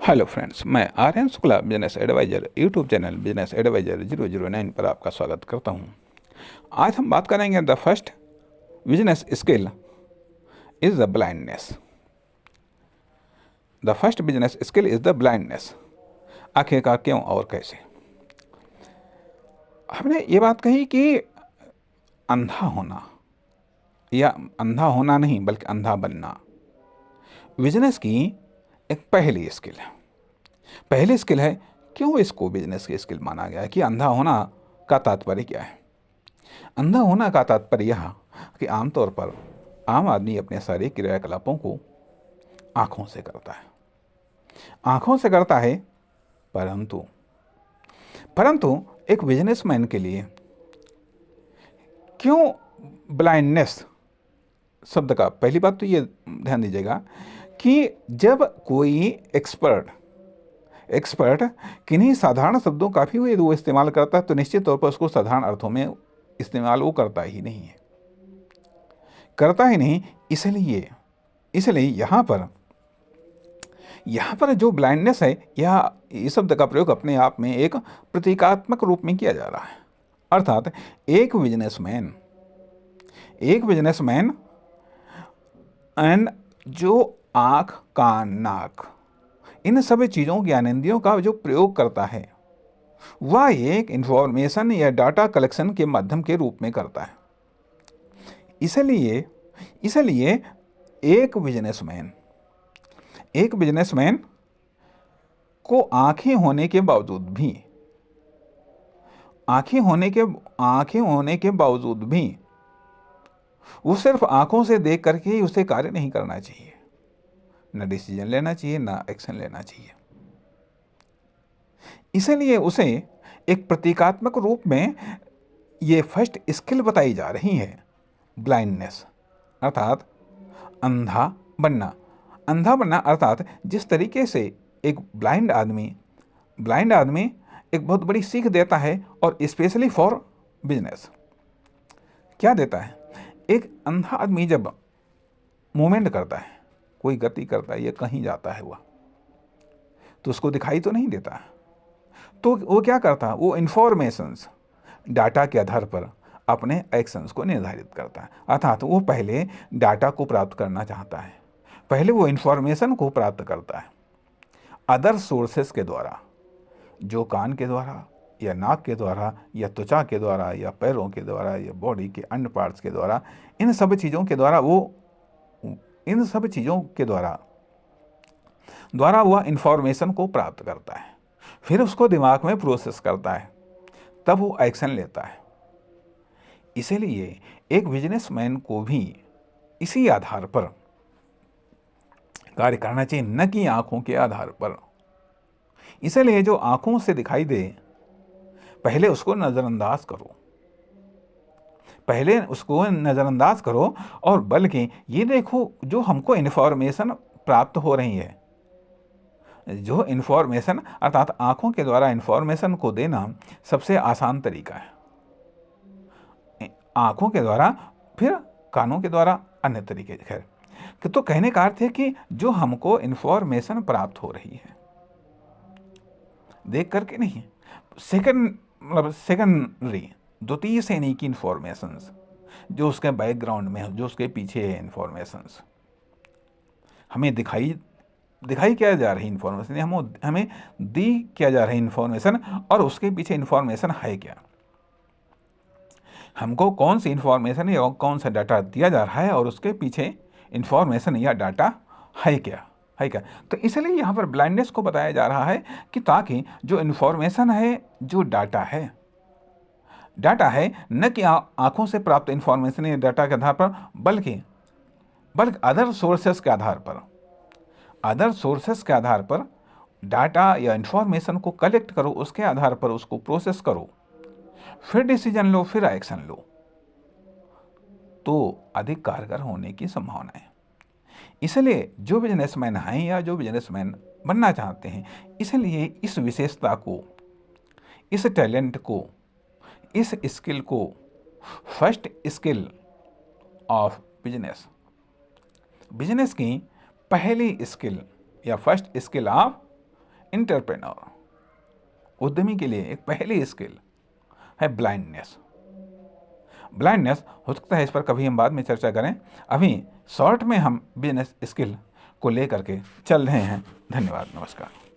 Hello friends, मैं Aryan Shukla business adviser YouTube channel business adviser 009 पर आपका स्वागत करता हूं। आज हम बात करेंगे the first business skill is the blindness. The first business skill is the blindness. आखिरकार क्यों और कैसे? हमने ये बात कही कि अंधा होना या अंधा होना नहीं बल्कि अंधा बनना बिजनेस की एक पहली स्किल है। पहली स्किल है। क्यों इसको बिजनेस की स्किल माना गया है? कि अंधा होना का तात्पर्य क्या है? अंधा होना का तात्पर्य यह कि आमतौर पर आम आदमी अपने सारे क्रियाकलापों को आंखों से करता है। आंखों से करता है, परंतु परंतु एक बिजनेसमैन के लिए क्यों ब्लाइंडनेस शब्द का? पहली बात तो ये ध्यान दीजिएगा कि जब कोई एक्सपर्ट किन्हीं साधारण शब्दों का भी वो इस्तेमाल करता है तो निश्चित तौर पर उसको साधारण अर्थों में इस्तेमाल वो करता ही नहीं है, इसलिए इसलिए यहाँ पर जो ब्लाइंडनेस है, यह इस शब्द का प्रयोग अपने आप में एक प्रतीकात्मक रूप में किया जा रहा है। अर्थात एक बिजनेसमैन एंड जो आँख, कान, नाक, इन सभी चीज़ों ज्ञानेंद्रियों का जो प्रयोग करता है वह एक इंफॉर्मेशन या डाटा कलेक्शन के माध्यम के रूप में करता है। इसलिए एक बिजनेसमैन को आंखें होने के बावजूद भी वो सिर्फ आंखों से देख करके ही उसे कार्य नहीं करना चाहिए, न डिसीजन लेना चाहिए, न एक्शन लेना चाहिए। इसलिए उसे एक प्रतीकात्मक रूप में ये फर्स्ट स्किल बताई जा रही है, ब्लाइंडनेस, अर्थात अंधा बनना। अर्थात जिस तरीके से एक ब्लाइंड आदमी एक बहुत बड़ी सीख देता है, और स्पेशली फॉर बिजनेस क्या देता है? एक अंधा आदमी जब मूवमेंट करता है, कोई गति करता है या कहीं जाता है, वह तो उसको दिखाई तो नहीं देता, तो वो क्या करता है? वो इन्फॉर्मेशंस, डाटा के आधार पर अपने एक्शंस को निर्धारित करता है। अर्थात वो पहले डाटा को प्राप्त करना चाहता है, पहले वो इन्फॉर्मेशन को प्राप्त करता है अदर सोर्सेस के द्वारा, जो कान के द्वारा या नाक के द्वारा या त्वचा के द्वारा या पैरों के द्वारा या बॉडी के अन्य पार्ट्स के द्वारा, इन सब चीज़ों के द्वारा वह इन्फॉर्मेशन को प्राप्त करता है, फिर उसको दिमाग में प्रोसेस करता है, तब वो एक्शन लेता है। इसलिए एक बिजनेसमैन को भी इसी आधार पर कार्य करना चाहिए, न कि आंखों के आधार पर। इसलिए जो आंखों से दिखाई दे, पहले उसको नज़रअंदाज करो, और बल्कि ये देखो जो हमको इन्फॉर्मेशन प्राप्त हो रही है, जो इन्फॉर्मेशन अर्थात आंखों के द्वारा इन्फॉर्मेशन को देना सबसे आसान तरीका है। आंखों के द्वारा, फिर कानों के द्वारा, अन्य तरीके। खैर, तो कहने का अर्थ है कि जो हमको इन्फॉर्मेशन प्राप्त हो रही है देख करके नहीं, सेकेंडरी, द्वितीय श्रेणी की इन्फॉर्मेशंस, जो उसके बैकग्राउंड में है, जो उसके पीछे है इन्फॉर्मेशंस, हमें दिखाई किया जा रही इन्फॉर्मेशन, हमें दी किया जा रही इन्फॉर्मेशन, और उसके पीछे इन्फॉर्मेशन है क्या, हमको कौन सी इन्फॉर्मेशन या कौन सा डाटा दिया जा रहा है, और उसके पीछे इन्फॉर्मेशन या डाटा है क्या। तो इसलिए यहाँ पर ब्लाइंडनेस को बताया जा रहा है कि ताकि जो इन्फॉर्मेशन है, जो डाटा है, न कि आंखों से प्राप्त इन्फॉर्मेशन या डाटा के आधार पर, बल्कि अदर सोर्सेस के आधार पर डाटा या इन्फॉर्मेशन को कलेक्ट करो, उसके आधार पर उसको प्रोसेस करो, फिर डिसीजन लो, फिर एक्शन लो, तो अधिक कारगर होने की संभावना है। इसलिए जो बिजनेसमैन हैं या जो बिजनेसमैन बनना चाहते हैं, इसलिए इस विशेषता को, इस टैलेंट को, इस स्किल को फर्स्ट स्किल ऑफ बिजनेस की पहली स्किल या फर्स्ट स्किल ऑफ इंटरप्रेन्योर, उद्यमी के लिए एक पहली स्किल है ब्लाइंडनेस। ब्लाइंडनेस हो सकता है इस पर कभी हम बाद में चर्चा करें, अभी शॉर्ट में हम बिजनेस स्किल को लेकर के चल रहे हैं। धन्यवाद, नमस्कार।